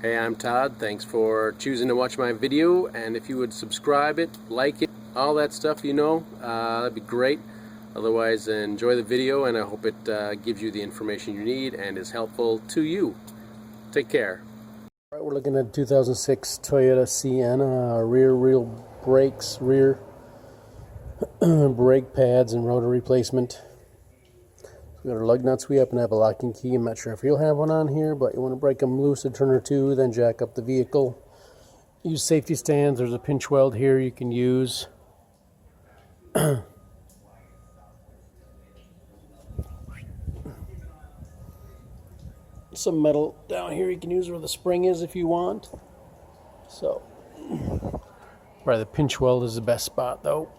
Hey, I'm Todd. Thanks for choosing to watch my video, and if you would subscribe it, like it, all that stuff, that'd be great. Otherwise, enjoy the video, and I hope it gives you the information you need and is helpful to you. Take care. All right, we're looking at 2006 Toyota Sienna, rear wheel brakes, rear brake pads, and rotor replacement. We got our lug nut sweep and have a locking key. I'm not sure if you'll have one on here, but you want to break them loose, a turn or two, then jack up the vehicle. Use safety stands. There's a pinch weld here you can use. Some metal down here you can use where the spring is if you want. So, probably the pinch weld is the best spot though.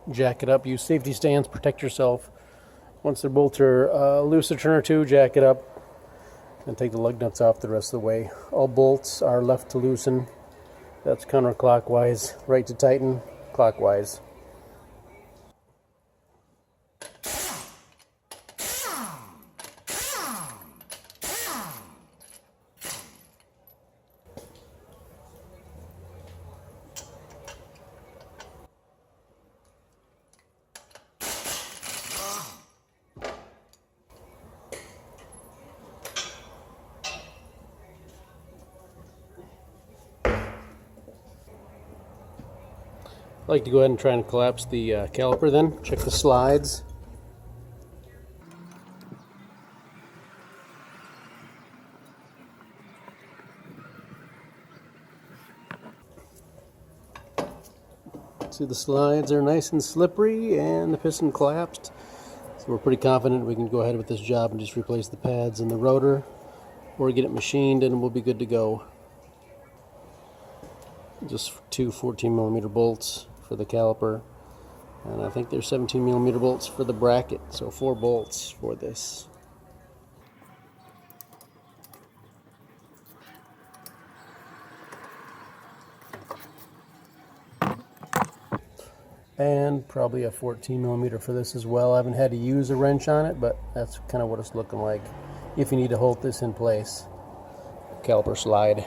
Jack it up. Use safety stands. Protect yourself. Once the bolts are loose, a turn or two, jack it up and take the lug nuts off the rest of the way. All bolts are left to loosen. That's counterclockwise. Right to tighten, clockwise. I like to go ahead and try and collapse the caliper then. Check the slides. See, the slides are nice and slippery and the piston collapsed. So we're pretty confident we can go ahead with this job and just replace the pads and the rotor or get it machined and we'll be good to go. Just two 14mm bolts for the caliper, and I think there's 17mm bolts for the bracket, so 4 bolts for this. And probably a 14mm for this as well. I haven't had to use a wrench on it, but that's kind of what it's looking like if you need to hold this in place. Caliper slide.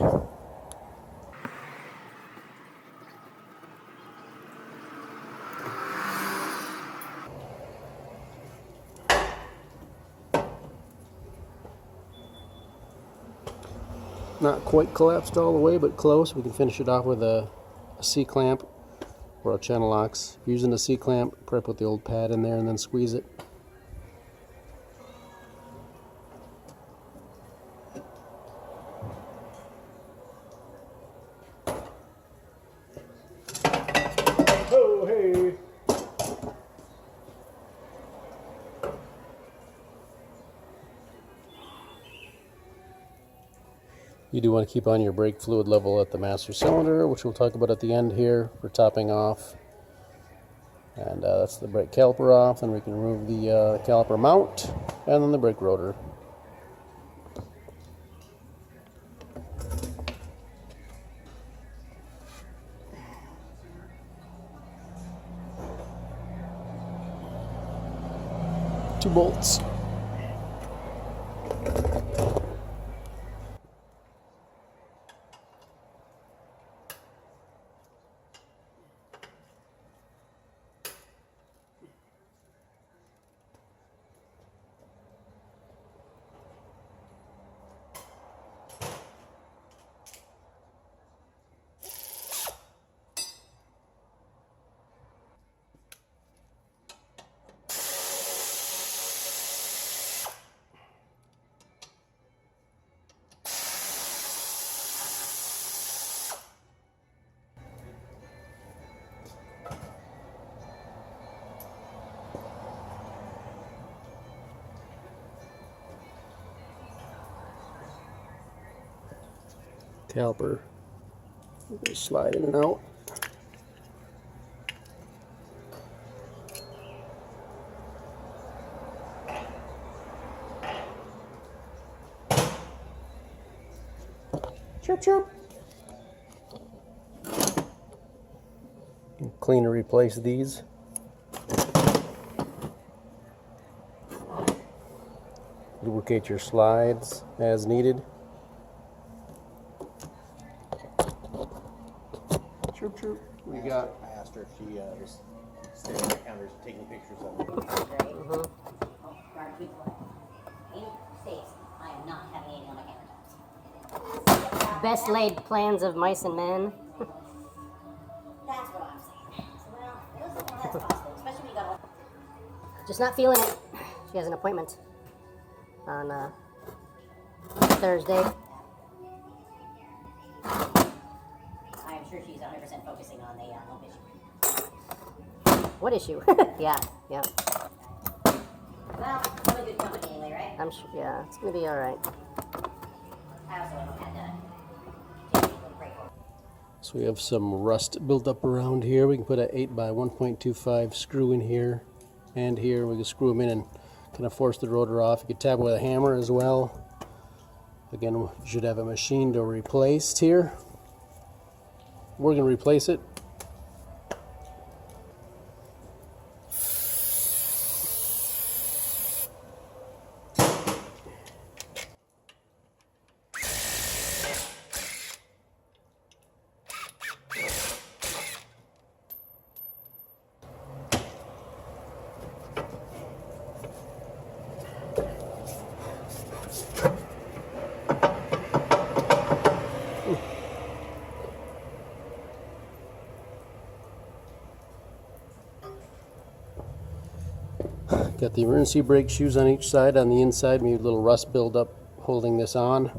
Not quite collapsed all the way, but close. We can finish it off with a C-clamp or a channel locks. If you're using a C-clamp, probably put the old pad in there and then squeeze it. Oh, hey! You do want to keep on your brake fluid level at the master cylinder, which we'll talk about at the end here for topping off. And that's the brake caliper off, and we can remove the caliper mount and then the brake rotor. Two bolts. Caliper. Just slide in and out. Chirp chirp. Clean to replace these. Lubricate your slides as needed. Chirp, chirp. What you got? I asked her if she was staring at the counters taking pictures of me. I am not having anything on my countertops. Best laid plans of mice and men. That's what I'm saying. Well, it looks like that's possible, especially when you got. Just not feeling it. She has an appointment on Thursday. I am sure she's 100% focusing on the lump issue. What issue? Yeah. Well, I'm a good company anyway, right? I'm sure. Yeah, it's gonna be all right. I also haven't had So we have some rust built up around here. We can put an 8 by 1.25 screw in here and here. We can screw them in and kind of force the rotor off. You can tap it with a hammer as well. Again, we should have a machined or replaced here. We're going to replace it. Got the emergency brake shoes on each side. On the inside, maybe a little rust buildup holding this on.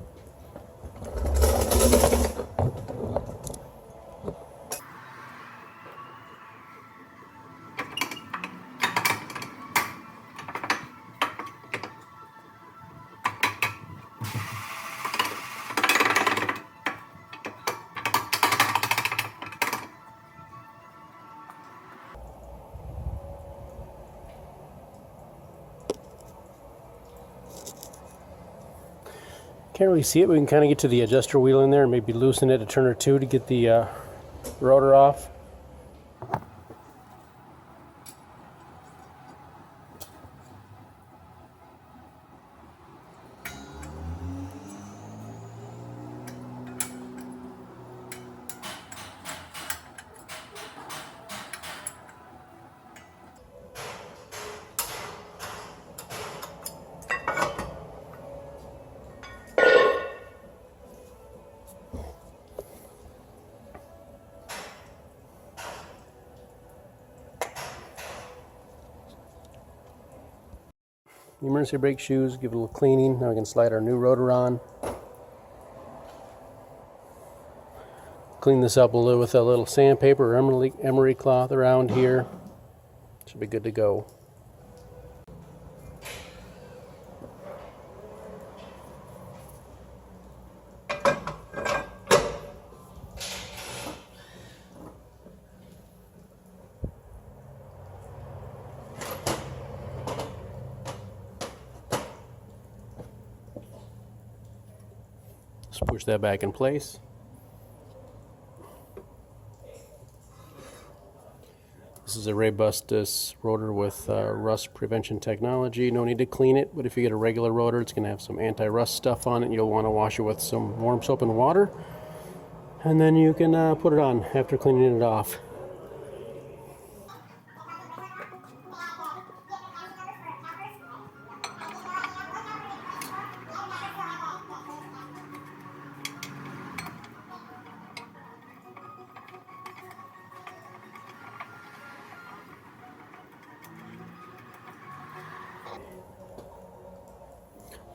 Can't really see it, but we can kind of get to the adjuster wheel in there and maybe loosen it a turn or two to get the rotor off. The emergency brake shoes, give it a little cleaning. Now we can slide our new rotor on. Clean this up a little with a little sandpaper or emery cloth around here. Should be good to go. Just push that back in place. This is a Robustus rotor with rust prevention technology. No need to clean it, but if you get a regular rotor, it's going to have some anti-rust stuff on it. You'll want to wash it with some warm soap and water, and then you can put it on after cleaning it off.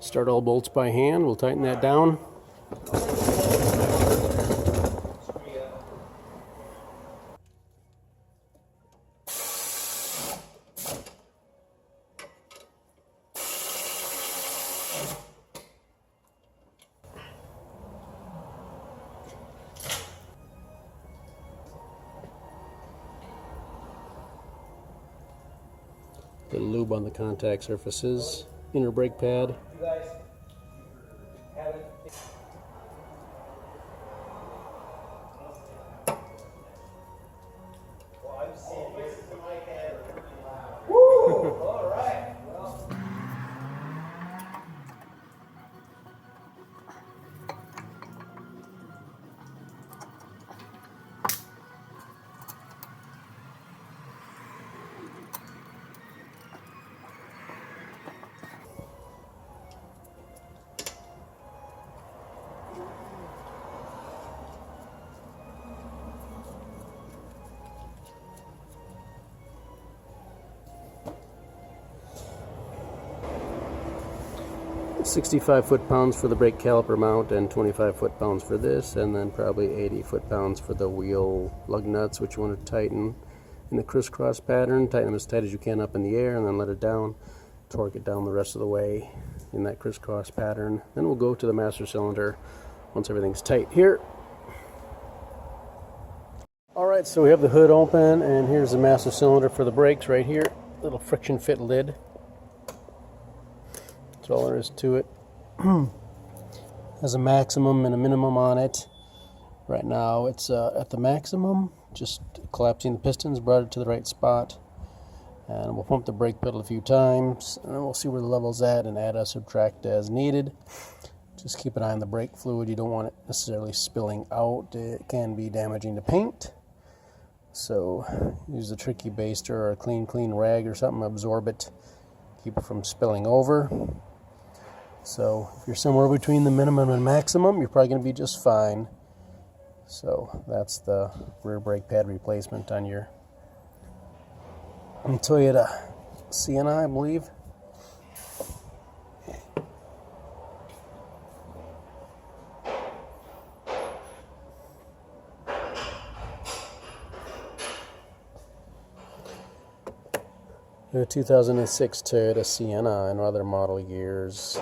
Start all bolts by hand. We'll tighten that down. Little lube on the contact surfaces. Inner brake pad. You guys haven't. Well, I'm seeing voices in my head are pretty loud. Woo! All right. Well. 65 foot-pounds for the brake caliper mount and 25 foot-pounds for this, and then probably 80 foot-pounds for the wheel lug nuts, which you want to tighten in the crisscross pattern. Tighten them as tight as you can up in the air and then let it down. Torque it down the rest of the way in that crisscross pattern. Then we'll go to the master cylinder once everything's tight here. Alright, so we have the hood open, and here's the master cylinder for the brakes right here. Little friction fit lid. That's all there is to it. Has a maximum and a minimum on it. Right now it's at the maximum, just collapsing the pistons, brought it to the right spot. And we'll pump the brake pedal a few times, and then we'll see where the level's at and add or subtract as needed. Just keep an eye on the brake fluid. You don't want it necessarily spilling out. It can be damaging to paint. So use a tricky baster or a clean rag or something, absorb it, keep it from spilling over. So if you're somewhere between the minimum and maximum, you're probably going to be just fine. So that's the rear brake pad replacement on your Toyota Sienna, I believe. The 2006 Toyota Sienna and other model years.